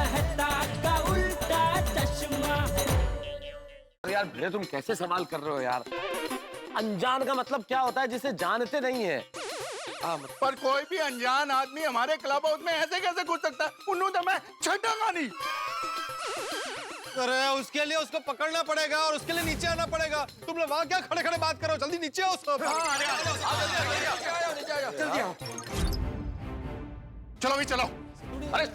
कहता का उल्टा चश्मा। यार भिड़े तुम कैसे सवाल कर रहे हो यार? अनजान का मतलब क्या होता है? जिसे जानते नहीं है। पर कोई भी अनजान आदमी हमारे क्लब हाउस में ऐसे कैसे घुस सकता है? उन्होंने तो मैं छटांगा नहीं। अरे उसके लिए उसको पकड़ना पड़ेगा और उसके लिए नीचे आना पड़ेगा। तुम लोग वहाँ क्या खड़े खड़े बात करो? जल्दी नीचे आओ सब। जल्दी आओ। चलो भी चलो। अरे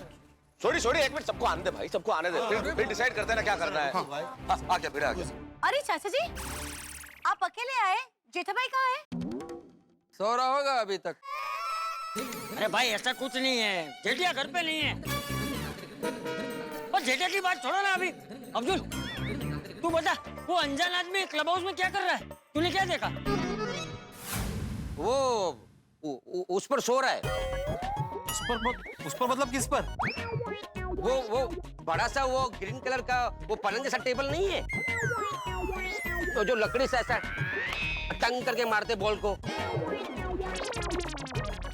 छोड़ी छोड़ी, एक मिनट, सबको आने दे भाई, सबको आने दे, फिर डिसाइड करते हैं ना क्या करना है। आ गया, फिर आ गया। अरे चाचा जी, आप अकेले आए? जेठा भाई कहाँ है? सो रहा होगा अभी तक। अरे भाई ऐसा कुछ नहीं है, जेठिया घर पे नहीं है। और जेठिया की बात छोड़ो ना अभी। अब्दुल तू बता, वो अनजान आदमी क्लब हाउस में क्या कर रहा है? तूने क्या देखा? वो उस पर सो रहा है। उस पर मतलब किस पर? वो बड़ा सा वो ग्रीन कलर का वो पलंग जैसा टेबल नहीं है, तो जो लकड़ी से ऐसा टंग करके मारते बॉल को।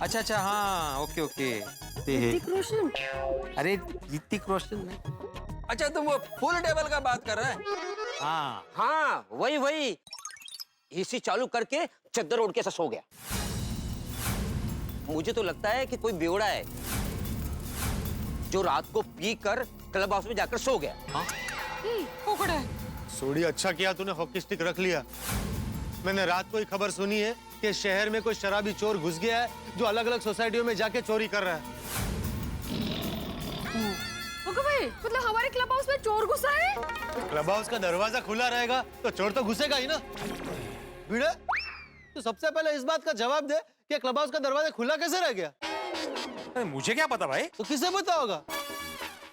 अच्छा अच्छा, हाँ ओके ओके। ऋतिक रोशन। अरे ऋतिक रोशन नहीं। अच्छा तुम वो फुल टेबल का बात कर रहा है? हाँ हाँ वही एसी चालू करके चद्दर ओढ़ के ऐसा सो गया। मुझे तो लगता है कि कोई बेवड़ा है जो रात को पी कर क्लब हाउस में जाकर सो गया। सोडी, अच्छा किया तूने हॉकी स्टिक रख लिया। मैंने रात को ही खबर सुनी है कि शहर में कोई शराबी चोर घुस गया है जो अलग अलग सोसाइटियों में जाके चोरी कर रहा है। भाई मतलब हमारे क्लब हाउस में चोर घुसा है? क्लब हाउस का दरवाजा खुला रहेगा तो चोर तो घुसेगा ही ना। भिड़े, तो सबसे पहले इस बात का जवाब दे कि क्लब हाउस का दरवाजा खुला कैसे रह गया? अरे मुझे क्या पता भाई? तो किसे पता होगा?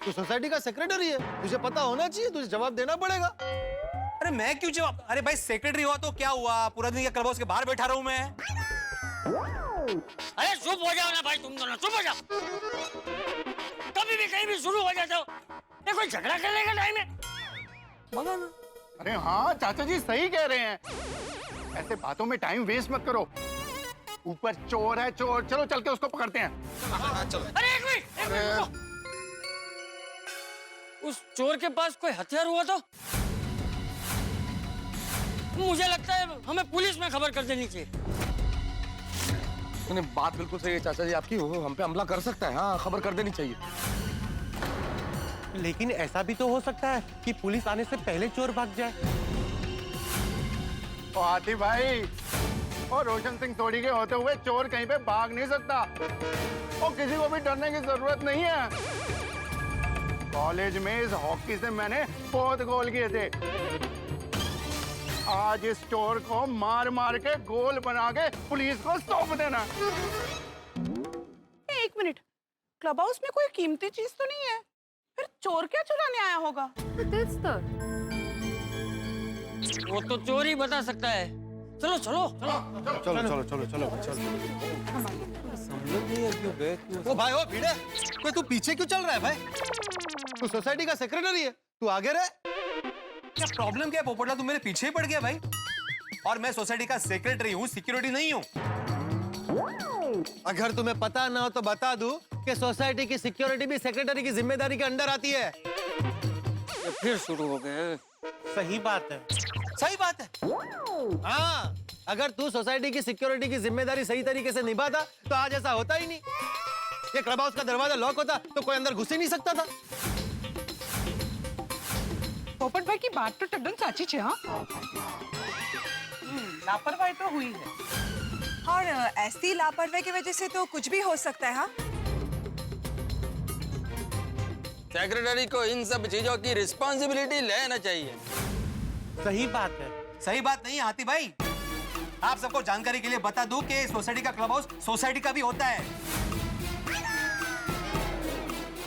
तू सोसाइटी का सेक्रेटरी है, तुझे पता होना चाहिए, तुझे जवाब देना पड़ेगा। अरे मैं क्यों जवाब? अरे भाई सेक्रेटरी हुआ तो क्या हुआ? पूरा दिन क्लब हाउस के बाहर बैठा रहूं मैं? अरे चुप हो जाओ ना भाई, तुम दोनों चुप हो जाओ। कभी भी कहीं भी शुरू हो जाते हो। ये कोई झगड़ा करने का टाइम है? मगर अरे हाँ चाचा जी सही कह रहे हैं, ऐसे बातों में टाइम वेस्ट मत करो। ऊपर चोर है चोर, चलो चल के उसको पकड़ते हैं। अरे एक मिनट रुको। उस चोर के पास कोई हथियार हुआ तो? मुझे लगता है हमें पुलिस में खबर कर देनी चाहिए। नहीं, बात बिल्कुल सही है चाचा जी आपकी, वो हम पे हमला कर सकता है। हाँ, खबर कर देनी चाहिए। लेकिन ऐसा भी तो हो सकता है कि पुलिस आने से पहले चोर भाग जाए। हाथी भाई और रोशन सिंह सोडी के होते हुए चोर कहीं पे भाग नहीं सकता और किसी को भी डरने की जरूरत नहीं है। कॉलेज में इस हॉकी से मैंने बहुत गोल किए थे। आज इस चोर को मार मार के गोल बना के पुलिस को सौंप देना। एक मिनट, क्लब हाउस में कोई कीमती चीज तो नहीं है? फिर चोर क्या चुराने आया होगा? वो तो चोर ही बता सकता है। चलो चलो चलो चलो चलो चलो चलो ओ भाई, ओ भिड़े, कोई तू पीछे क्यों चल रहा है भाई? तू सोसाइटी का सेक्रेटरी है, तू आगे रह। क्या प्रॉब्लम क्या है पोपटला? तू मेरे पीछे ही पड़ गया भाई। और मैं सोसाइटी का सेक्रेटरी हूँ, सिक्योरिटी नहीं हूँ। अगर तुम्हें पता ना हो तो बता दूं कि सोसाइटी की सिक्योरिटी भी सेक्रेटरी की जिम्मेदारी के अंडर आती है। ये फिर शुरू हो गए। सही बात है। सही बात है। हाँ, अगर तू सोसाइटी की सिक्योरिटी की जिम्मेदारी सही तरीके से निभाता तो आज ऐसा होता ही नहीं। ये क्लब हाउस का दरवाजा लॉक होता तो कोई अंदर घुस ही नहीं सकता था। पोपट भाई की बात तो टड्डन साची छे। हाँ, लापरवाही तो हुई है। और ऐसी लापरवाही की वजह से तो कुछ भी हो सकता है। हाँ, सेक्रेटरी को इन सब चीजों की रिस्पॉन्सिबिलिटी लेना चाहिए। सही बात है। सही बात नहीं हाथी भाई। आप सबको जानकारी के लिए बता दूं कि सोसाइटी का क्लब हाउस सोसाइटी का भी होता है,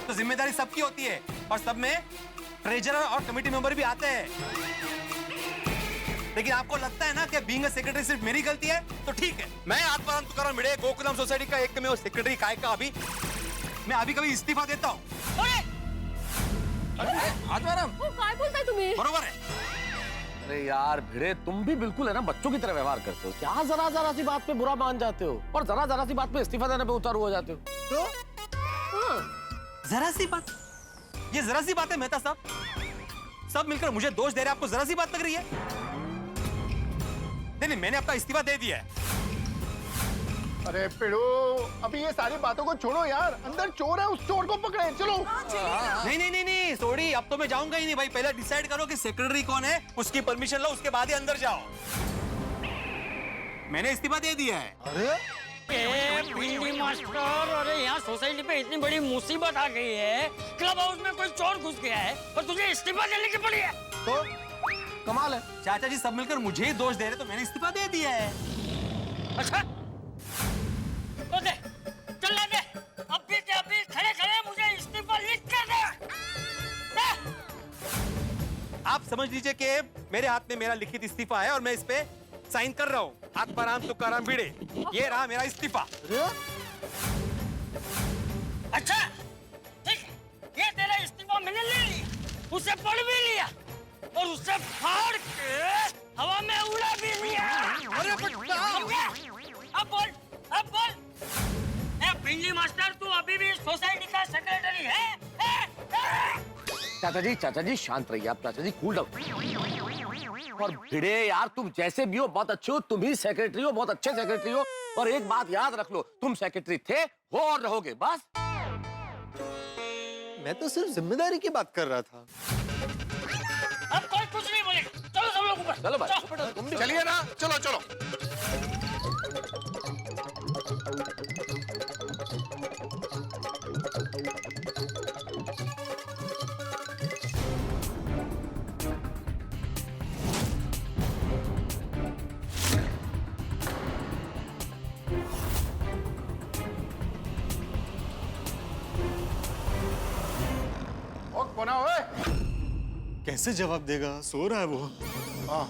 तो जिम्मेदारी सबकी होती है और सब में ट्रेजरर और कमेटी मेंबर भी आते हैं। लेकिन आपको लगता है ना कि बीइंग अ सेक्रेटरी सिर्फ मेरी गलती है, तो ठीक है, मैं आत्माराम तुकाराम भिड़े गोकुलम सोसाइटी का एक में सेक्रेटरी काय का अभी मैं अभी कभी इस्तीफा देता हूँ। आत्माराम वो काय बोलता है तुम्हें? बरोबर है। अरे यार भिड़े, तुम भी बिल्कुल है ना बच्चों की तरह व्यवहार करते हो। क्या जरा जरा सी बात पे बुरा मान जाते हो और जरा जरा सी बात पे इस्तीफा देने पे उतारू हो जाते हो। तो जरा सी बात, ये जरा सी बात है मेहता साहब, सब मिलकर मुझे दोष दे रहे हैं, आपको जरा सी बात लग रही है? नहीं, मैंने अपना इस्तीफा दे दिया है। अरे पिड़ू, अभी ये सारी बातों को छोड़ो यार, अंदर चोर है, उस चोर को पकड़े, चलो। नहीं, सॉरी, अब तो मैं जाऊंगा ही नहीं भाई। पहले डिसाइड करो कि सेक्रेटरी कौन है, उसकी परमिशन लो, उसके बाद ही अंदर जाओ। मैंने इस्तीफा दे दिया है। भिंडी मास्टर, अरे यहाँ सोसाइटी पे इतनी बड़ी मुसीबत आ गई है, क्लब हाउस में कोई चोर घुस गया है और तुझे इस्तीफा देने की पड़ी है। तो कमाल है। चाचा जी सब मिलकर मुझे ही दोष दे रहे, तो मैंने इस्तीफा दे दिया है। अच्छा तो दे, चल दे, अभी के अभी खड़े खड़े मुझे इस्तीफा लिख कर दे। आप समझ लीजिए कि मेरे हाथ में मेरा लिखित इस्तीफा है और मैं इस पे साइन कर रहा हूँ। आत्माराम तुकाराम भिड़े, ये रहा मेरा इस्तीफा। अच्छा ठीक है, ये तेरा इस्तीफा मैंने ले लिया, उसे पढ़ भी लिया और उसे फाड़ के हवा में उड़ा भी लिया। अरे अब बोल, अब बोल। ए भिंडी मास्टर, तू अभी भी सोसाइटी का सेक्रेटरी है? चाचा जी शांत रहिए आप। चाचा जी कूल डाउन। और भिड़े यार, तुम जैसे भी हो बहुत अच्छे हो, तुम ही सेक्रेटरी हो, बहुत अच्छे सेक्रेटरी हो। और एक बात याद रख लो, तुम सेक्रेटरी थे, हो और रहोगे, बस। मैं तो सिर्फ जिम्मेदारी की बात कर रहा था। अब कोई कुछ नहीं बोलेगा, चलो सब लोग ऊपर। चलो भाई, तुम भी चलिए ना, चलो चलो। कोना ओए, कैसे जवाब देगा? सो रहा है वो। हाँ।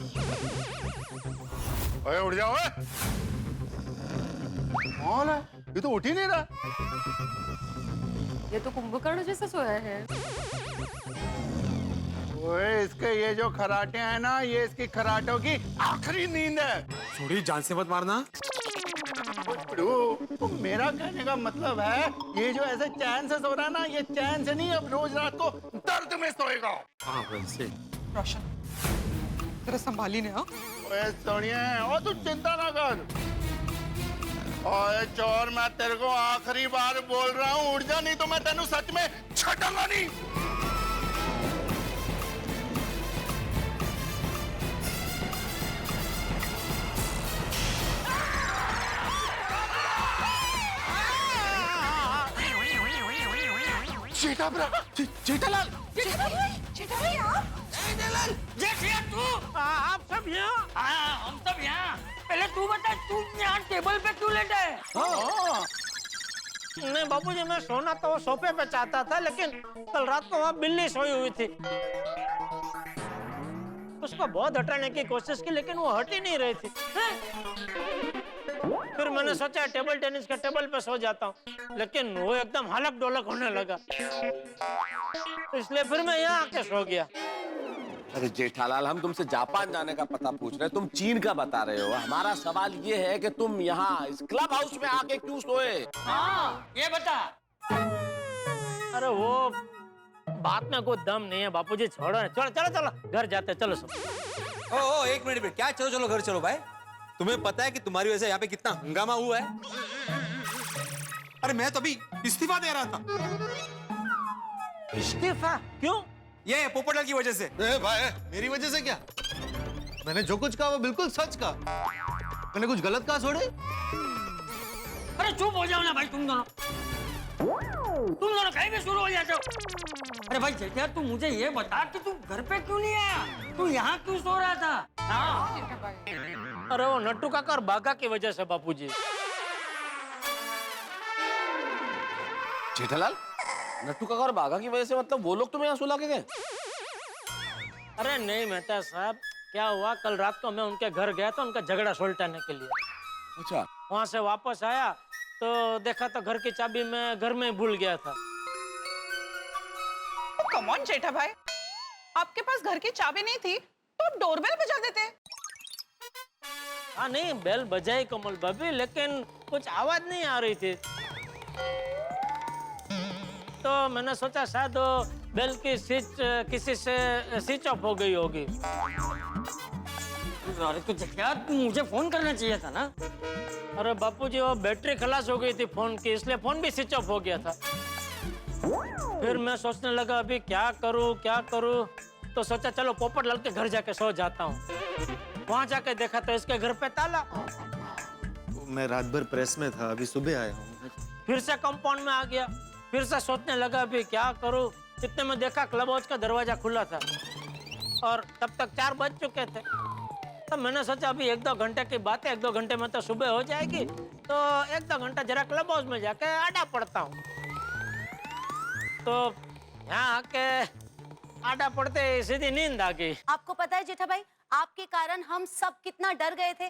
ओए उठ जाओ ओए। कौन है? ये तो उठ ही नहीं रहा। ये तो कुंभकर्ण जैसा सोया है। ओए, इसके ये जो खराटे हैं ना, ये इसकी खराटों की आखिरी नींद है। सॉरी, जान से मत मारना। तो मेरा कहने का मतलब है, ये जो ऐसे चैन से सो रहा है ना, ये चैन से नहीं, अब रोज रात को दर्द में सोएगा। हाँ वैसे। रोशन तेरा संभाली ने। हाँ ओए सोनिया, और तू चिंता ना कर। ओए चोर, मैं तेरे को आखिरी बार बोल रहा हूँ, उठ जा, नहीं तो मैं तेनू सच में छटांगा नहीं। जेठालाल, भाई आप? जेठिया तू, आप सब यहाँ? हाँ, हम सब यहाँ। पहले तू बता, तू यहाँ टेबल पे क्यों लेटा है? नहीं बाबूजी, मैं सोना तो सोफे पे चाहता था, लेकिन कल रात को वहाँ बिल्ली सोई हुई थी। उसको बहुत हटाने की कोशिश की, लेकिन वो हट ही नहीं रही थी। फिर मैंने सोचा टेबल टेनिस के टेबल पे सो जाता हूँ, लेकिन वो एकदम हलक डोलक होने लगा, इसलिए फिर मैं यहाँ आके सो गया। अरे जेठालाल, हम तुमसे जापान जाने का पता पूछ रहे हैं, तुम चीन का बता रहे हो। हमारा सवाल ये है कि तुम यहाँ इस क्लब हाउस में आके क्यों सोए? हाँ, ये बता। अरे वो बात में कोई दम नहीं है बापूजी, छोड़ो। चलो चलो चलो घर जाते, चलो सब। ओ एक मिनट, क्या चलो चलो घर चलो भाई? तुम्हें पता है कि तुम्हारी वजह से यहाँ पे कितना हंगामा हुआ है? अरे मैं तो अभी इस्तीफा दे रहा था। इस्तीफा क्यों? ये पोपटलाल की वजह से। भाई, मेरी वजह से क्या? मैंने जो कुछ कहा वो बिल्कुल सच कहा। मैंने कुछ गलत कहा थोड़े? अरे चुप हो जाओ ना भाई, तुम दोनों कहीं भी शुरू हो जाते हो। अरे भाई जेठिया, तू मुझे ये बता कि तू घर पे क्यों नहीं आया? तू यहाँ क्यों सो रहा था? हाँ। अरे वो नट्टू काका और बागा की वजह से बापूजी। जेठालाल, नट्टू काका और बागा की वजह से मतलब वो लोग तुम्हें यहाँ सुला के गए? अरे नहीं मेहता साहब, क्या हुआ, कल रात को मैं उनके घर गया था उनका झगड़ा सुलटाने के लिए। अच्छा। वहां से वापस आया तो देखा तो घर की चाबी मैं घर में भूल गया था। कम ऑन जेठा भाई, आपके पास घर की चाबी नहीं थी तो आप डोरबेल बजा देते। हाँ नहीं, बेल बजाई कमल भाभी, लेकिन कुछ आवाज नहीं आ रही थी, तो मैंने सोचा शायद बेल की स्विच किसी से स्विच ऑफ हो गई होगी। अरे तो क्या मुझे फोन करना चाहिए था ना। अरे बापूजी वो बैटरी खलास हो गई थी फोन की, इसलिए फोन भी स्विच ऑफ हो गया था। फिर मैं सोचने लगा अभी क्या करूं, तो सोचा चलो पोपटलाल के घर जाके सो जाता हूँ। वहां जाके देखा तो इसके घर पे ताला। मैं रात भर प्रेस में था, अभी सुबह आया हूँ। फिर से कंपाउंड में आ गया, फिर से सोचने लगा अभी क्या करूं। इतने में देखा क्लब हाउस का दरवाजा खुला था और तब तक 4 बज चुके थे। तो मैंने सोचा अभी 1-2 घंटे की बात है, 1-2 घंटे में तो सुबह हो जाएगी, तो 1-2 घंटा जरा क्लब हाउस में जाके आड़ा पड़ता हूँ। तो यहाँ आके आड़ा पड़ते सीधी नींद आ गई। आपको पता है जेठा भाई, आपके कारण हम सब कितना डर गए थे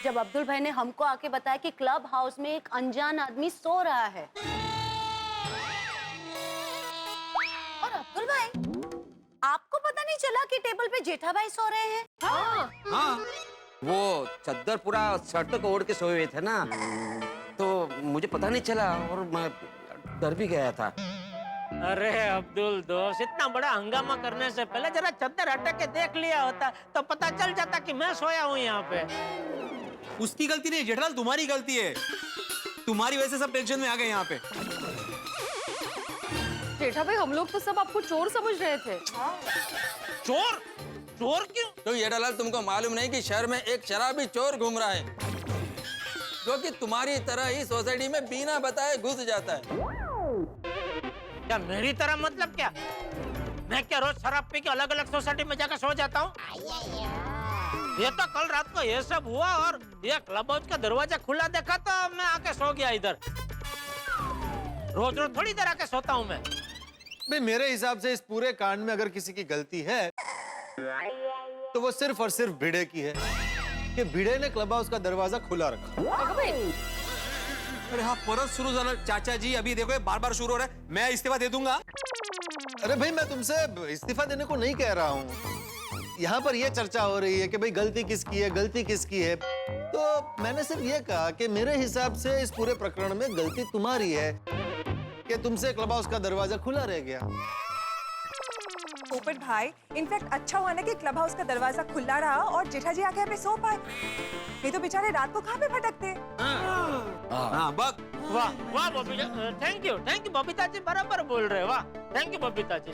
जब अब्दुल भाई ने हमको आके बताया कि क्लब हाउस में एक अनजान आदमी सो रहा है। और अब्दुल भाई, आपको पता नहीं चला कि टेबल पे जेठा भाई सो रहे हैं? हाँ, वो चद्दर पूरा शर्ट को ओढ़ के सोए हुए थे ना, तो मुझे पता नहीं चला और मैं डर भी गया था। अरे अब्दुल दोस्त, इतना बड़ा हंगामा करने से पहले जरा चद्दर हटा के देख लिया होता तो पता चल जाता कि मैं सोया हूँ यहाँ पे। उसकी गलती नहीं जेठालाल, तुम्हारी गलती है। तुम्हारी वजह से सब टेंशन में आ गए यहाँ पे। जेठा भाई, हम लोग तो सब आपको चोर समझ रहे थे। चोर? चोर क्यों? तो जेठालाल, तुमको मालूम नहीं कि शहर में एक शराबी चोर घूम रहा है जो कि तुम्हारी तरह ही सोसाइटी में बिना बताए घुस जाता है। क्या मेरी तरह? मतलब क्या? मैं क्या रोज शराब पी के अलग अलग सोसाइटी में जाकर सो जाता हूँ? ये तो कल रात को ये सब हुआ और ये क्लब हाउस का दरवाजा खुला देखा तो मैं आके सो गया इधर। रोज रोज थोड़ी देर आके सोता हूँ मैं। भाई मेरे हिसाब से इस पूरे कांड में अगर किसी की गलती है तो वो सिर्फ और सिर्फ भिड़े की है कि भिड़े ने क्लब हाउस का दरवाजा खुला रखा। अरे हाँ, परत शुरू झालं चाचा जी। अभी देखो ये बार बार शुरू हो रहा है। मैं इस्तीफा दे दूंगा। अरे भाई, मैं तुमसे इस्तीफा देने को नहीं कह रहा हूँ। यहाँ पर ये चर्चा हो रही है कि भाई गलती किसकी है। तो मैंने सिर्फ ये कहा कि मेरे हिसाब से इस पूरे प्रकरण में गलती तुम्हारी है कि तुमसे क्लब हाउस का दरवाजा खुला रह गया। पोपट भाई, इनफैक्ट अच्छा हुआ ना कि क्लब हाउस का दरवाजा खुला रहा और जेठा जी आके हमें सो पाए। नहीं तो बेचारे रात को कहाँ पे भटकते। हाँ, बक। वाह वाह बबीता, थैंक यू बबीता जी, बराबर बोल रहे। वाह, थैंक यू बबीता जी।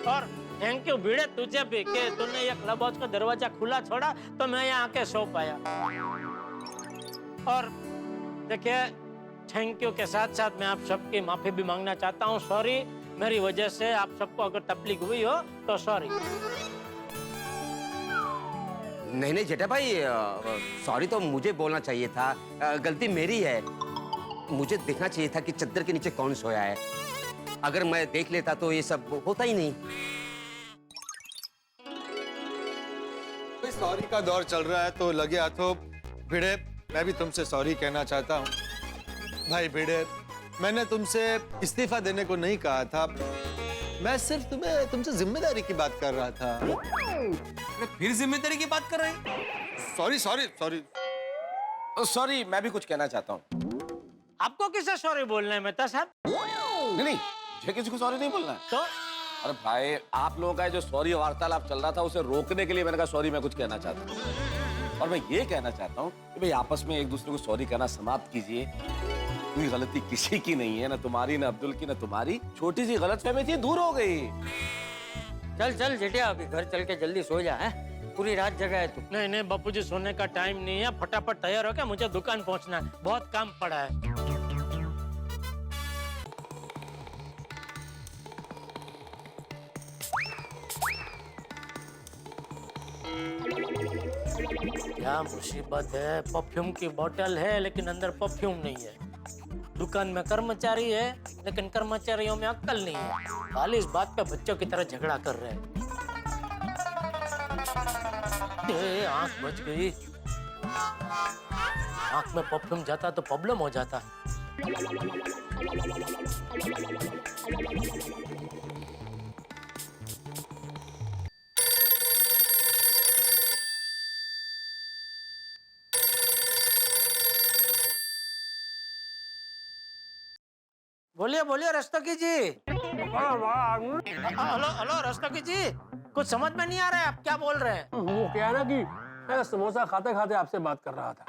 और थैंक यू भिड़े तुझे भी कि तूने ये क्लब हाउस का दरवाजा खुला छोड़ा तो मैं यहाँ आके सो पाया। और देखिए, थैंक यू के साथ साथ मैं आप सबकी माफी भी मांगना चाहता हूँ। सॉरी, मेरी वजह से आप सबको अगर तकलीफ हुई हो तो सॉरी। नहीं जेठा भाई, सॉरी तो मुझे बोलना चाहिए था। गलती मेरी है। मुझे देखना चाहिए था कि चद्दर के नीचे कौन सोया है। अगर मैं देख लेता तो ये सब होता ही नहीं। सॉरी का दौर चल रहा है तो लगे हाथों भिड़े, मैं भी तुमसे सॉरी कहना चाहता हूँ। भाई भिड़े, मैंने तुमसे इस्तीफा देने को नहीं कहा था। मैं सिर्फ तुमसे जिम्मेदारी की बात कर रहा था। अरे फिर जिम्मेदारी की बात कर रहे हैं? सॉरी, मैं भी कुछ कहना चाहता हूँ। आपको किसे सॉरी बोलना है मेहता साहब? नहीं, मुझे किसी को सॉरी नहीं बोलना है। तो अरे भाई, आप लोगों का जो सॉरी वार्तालाप चल रहा था उसे रोकने के लिए मैंने कहा सॉरी मैं कुछ कहना चाहता हूँ। और मैं ये कहना चाहता हूँ कि भाई आपस में एक दूसरे को सॉरी कहना समाप्त कीजिए। कोई गलती किसी की नहीं है, ना तुम्हारी, ना अब्दुल की, ना तुम्हारी। छोटी सी गलतफहमी थी, दूर हो गई। चल जेठिया, अभी घर चल के जल्दी सो जा। है पूरी रात जगा है तू। नहीं बापूजी, सोने का टाइम नहीं है। फटाफट तैयार हो के मुझे दुकान पहुंचना है, बहुत काम पड़ा है। क्या मुसीबत है, परफ्यूम की बोतल है लेकिन अंदर परफ्यूम नहीं है। दुकान में कर्मचारी है लेकिन कर्मचारियों में अक्ल नहीं है। खाली इस बात पे बच्चों की तरह झगड़ा कर रहे हैं। आंख बच गई। आंख में परफ्यूम जाता तो प्रॉब्लम हो जाता। बोलिए बोलिए रस्तोगी जी। हेलो हेलो रस्तोगी जी, कुछ समझ में नहीं आ रहा है आप क्या बोल रहे हैं। वो क्या है ना कि मैं समोसा खाते खाते आपसे बात कर रहा था।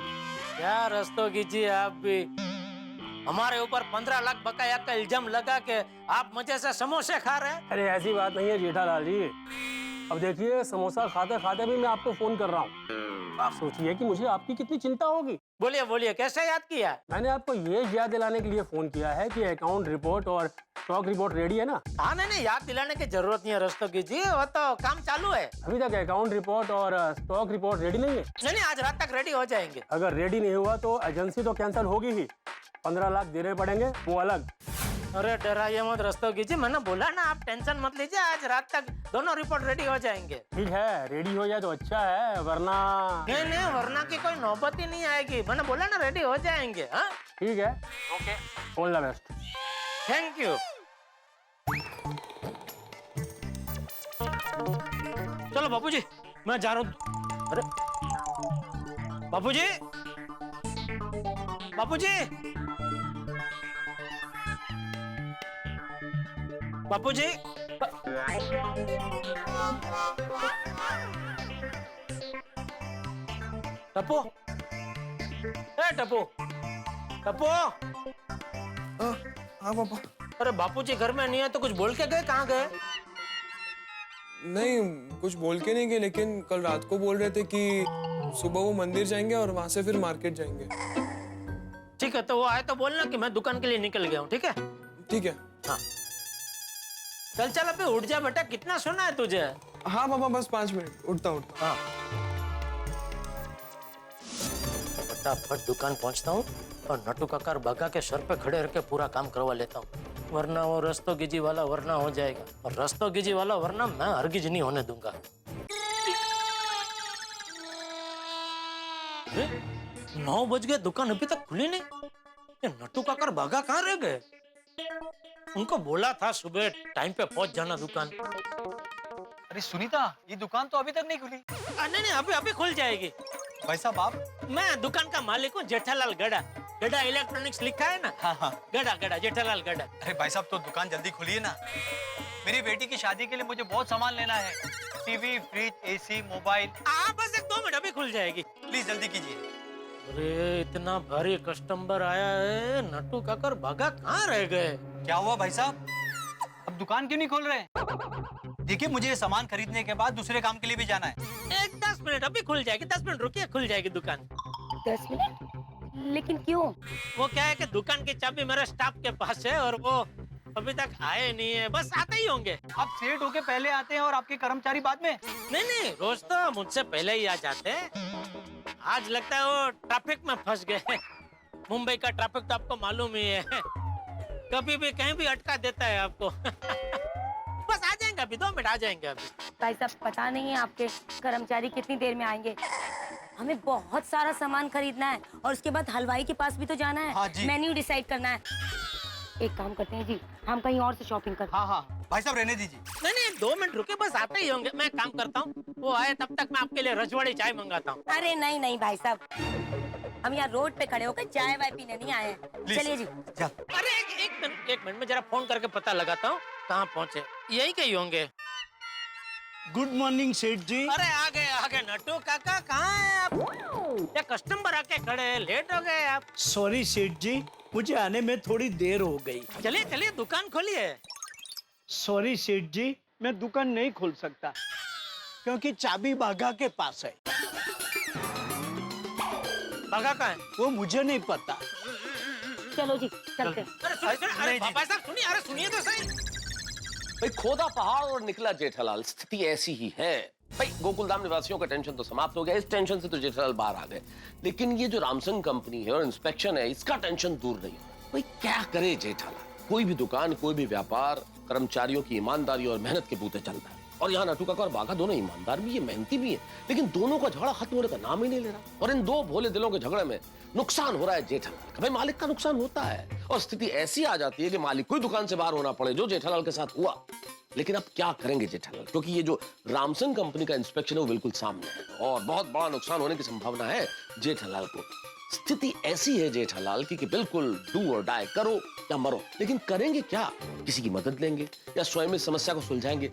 क्या रस्तोगी जी, आप भी हमारे ऊपर 15 लाख बकाया का इल्जाम लगा के आप मजे से समोसे खा रहे हैं। अरे ऐसी बात नहीं है जेठालाल जी। अब देखिए समोसा खाते खाते भी मैं आपको फोन कर रहा हूँ। आप सोचिए कि मुझे आपकी कितनी चिंता होगी। बोलिए बोलिए, कैसे याद किया? मैंने आपको ये याद दिलाने के लिए फोन किया है कि अकाउंट रिपोर्ट और स्टॉक रिपोर्ट रेडी है ना। हाँ नहीं याद दिलाने की जरूरत नहीं है रस्तोगी जी, वो तो काम चालू है। अभी तक अकाउंट रिपोर्ट और स्टॉक रिपोर्ट रेडी नहीं है? नहीं आज रात तक रेडी हो जाएंगे। अगर रेडी नहीं हुआ तो एजेंसी तो कैंसिल होगी ही, 15 लाख देने पड़ेंगे, वो अलग। अरे डराइए मत रस्तोगी जी, मैंने बोला ना आप टेंशन मत लीजिए, आज रात तक दोनों रिपोर्ट रेडी हो जाएंगे। ठीक है, रेडी हो जाए तो अच्छा है, वरना नहीं वरना की कोई नौबत ही नहीं आएगी। मैंने बोला ना रेडी हो जाएंगे। हाँ ठीक है, okay, all the best. Thank you. चलो बापूजी, मैं जा रहा हूँ। अरे बापूजी, बापूजी, बापूजी, टप्पू, टप्पू, टप्पू। हाँ पापा। अरे बापूजी घर में नहीं है तो कुछ बोल के गए, कहाँ गए? नहीं कुछ बोल के नहीं गए, लेकिन कल रात को बोल रहे थे कि सुबह वो मंदिर जाएंगे और वहां से फिर मार्केट जाएंगे। ठीक है, तो वो आए तो बोलना कि मैं दुकान के लिए निकल गया हूँ। ठीक है? ठीक है। हाँ चल अबे उठ जा बेटा, कितना सोना है तुझे? हाँ पापा बस 5 मिनट, उठता हूँ। हाँ फटाफट दुकान पहुँचता हूँ और नटू काका बगा के सर पे खड़े रह के पूरा काम करवा लेता हूँ, वरना वो रस्तोगी वाला वरना हो जाएगा, और रस्तोगी वाला वरना मैं हरगिज नहीं होने दूंगा। 9 बज गए, दुकान अभी तक खुली नहीं। ये नटू काका बगा कहाँ रह गए? उनको बोला था सुबह टाइम पे पहुंच जाना दुकान। अरे सुनीता, ये दुकान तो अभी तक नहीं खुली। नहीं अभी खुल जाएगी। भाई साहब आप? मैं दुकान का मालिक हूँ, जेठालाल गड़ा। गड़ा इलेक्ट्रॉनिक्स लिखा है ना? हाँ। गड़ा जेठालाल गड़ा। अरे भाई साहब तो दुकान जल्दी खुलिए ना, मेरी बेटी की शादी के लिए मुझे बहुत सामान लेना है, टीवी, फ्रिज, एसी, मोबाइल। बस 1-2 मिनट, अभी खुल जाएगी। प्लीज जल्दी कीजिए। अरे इतना भारी कस्टमर आया है, नटू काकर भागा कहाँ रह गए? क्या हुआ भाई साहब, अब दुकान क्यों नहीं खोल रहे? देखिए मुझे ये सामान खरीदने के बाद दूसरे काम के लिए भी जाना है। 10 मिनट, अभी खुल जाएगी। 10 मिनट रुकिए, खुल जाएगी दुकान। 10 मिनट? लेकिन क्यों? वो क्या है कि दुकान की चाबी मेरे स्टाफ के पास है और वो अभी तक आए नहीं है, बस आते ही होंगे। आप सेठ होके पहले आते हैं और आपके कर्मचारी बाद में? नहीं रोज तो मुझसे पहले ही आ जाते हैं। आज लगता है वो ट्रैफिक में फंस गए। मुंबई का ट्रैफिक तो आपको मालूम ही है, कभी भी कहीं भी अटका देता है आपको। बस आ जाएंगे, अभी 2 मिनट आ जाएंगे अभी। भाई साहब पता नहीं है आपके कर्मचारी कितनी देर में आएंगे। हमें बहुत सारा सामान खरीदना है और उसके बाद हलवाई के पास भी तो जाना है। हाँ जी। मेन्यू डिसाइड करना है। एक काम करते हैं जी, हम कहीं और से शॉपिंग करते हैं। हाँ भाई साहब रहने दीजिए। नहीं 2 मिनट रुके, बस आते ही होंगे। मैं काम करता हूँ, वो आए तब तक मैं आपके लिए रजवाड़ी चाय मंगाता हूँ। अरे नहीं भाई साहब, हम यहाँ रोड पे खड़े होकर चाय वाय पीने नहीं आए हैं। चलिए जी। अरे एक मिनट में जरा फोन करके पता लगाता हूँ कहाँ पहुँचे। यही कहीं होंगे। गुड मॉर्निंग सेठ जी। अरे आ गए नटू काका, कहाँ हैं आप? ये कस्टमर आके खड़े हैं, लेट हो गए आप। सॉरी सेठ जी, मुझे आने में थोड़ी देर हो गई। चलिए दुकान खोलिए। सॉरी सेठ जी, मैं दुकान नहीं खोल सकता क्योंकि चाबी बाघा के पास है। बाघा कहाँ है? वो मुझे नहीं पता। चलो जी चलते हैं। अरे बाबा साहब सुनिए, अरे सुनिए तो सही। भाई खोदा पहाड़ और निकला जेठालाल, स्थिति ऐसी ही है। भाई गोकुलधाम निवासियों का टेंशन तो समाप्त हो गया, इस टेंशन से तो जेठालाल बाहर आ गए, लेकिन ये जो रामसंग कंपनी है और इंस्पेक्शन है, इसका टेंशन दूर नहीं हो। भाई क्या करे जेठालाल, कोई भी दुकान, कोई भी व्यापार कर्मचारियों की ईमानदारी और मेहनत के बूते चलता है। और यहाँ नटू काका और बाघा दोनों ईमानदार भी है, मेहनती भी है, लेकिन दोनों का झगड़ा खत्म होने का नाम ही नहीं ले रहा। और इन 2 भोले दिलों के झगड़े में नुकसान हो रहा है जेठालाल का। भाई मालिक का नुकसान होता है और स्थिति ऐसी आ जाती है कि मालिक को दुकान से बाहर होना पड़े, जो जेठालाल के साथ हुआ। लेकिन अब क्या करेंगे जेठालाल, क्योंकि ये जो रामसंग कंपनी का इंस्पेक्शन है वो बिल्कुल सामने है और बहुत बड़ा नुकसान होने की संभावना है जेठालाल को। स्थिति ऐसी है जेठालाल की कि बिल्कुल डू और डाई, करो या मरो। लेकिन करेंगे क्या? किसी की मदद लेंगे या स्वयं इस समस्या को सुलझाएंगे?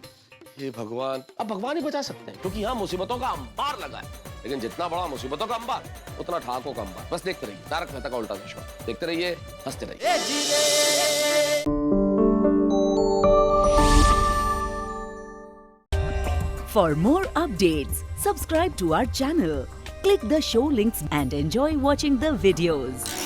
हे भगवान, अब भगवान ही बचा सकते हैं, क्योंकि यहाँ मुसीबतों का अंबार लगा है। लेकिन जितना बड़ा मुसीबतों का अंबार, उतना ठाकों का अंबार। बस देखते रहिए तारक मेहता का उल्टा चश्मा, देखते रहिए, हंसते रहिए। For more updates, subscribe to our channel, click the show links and enjoy watching the videos.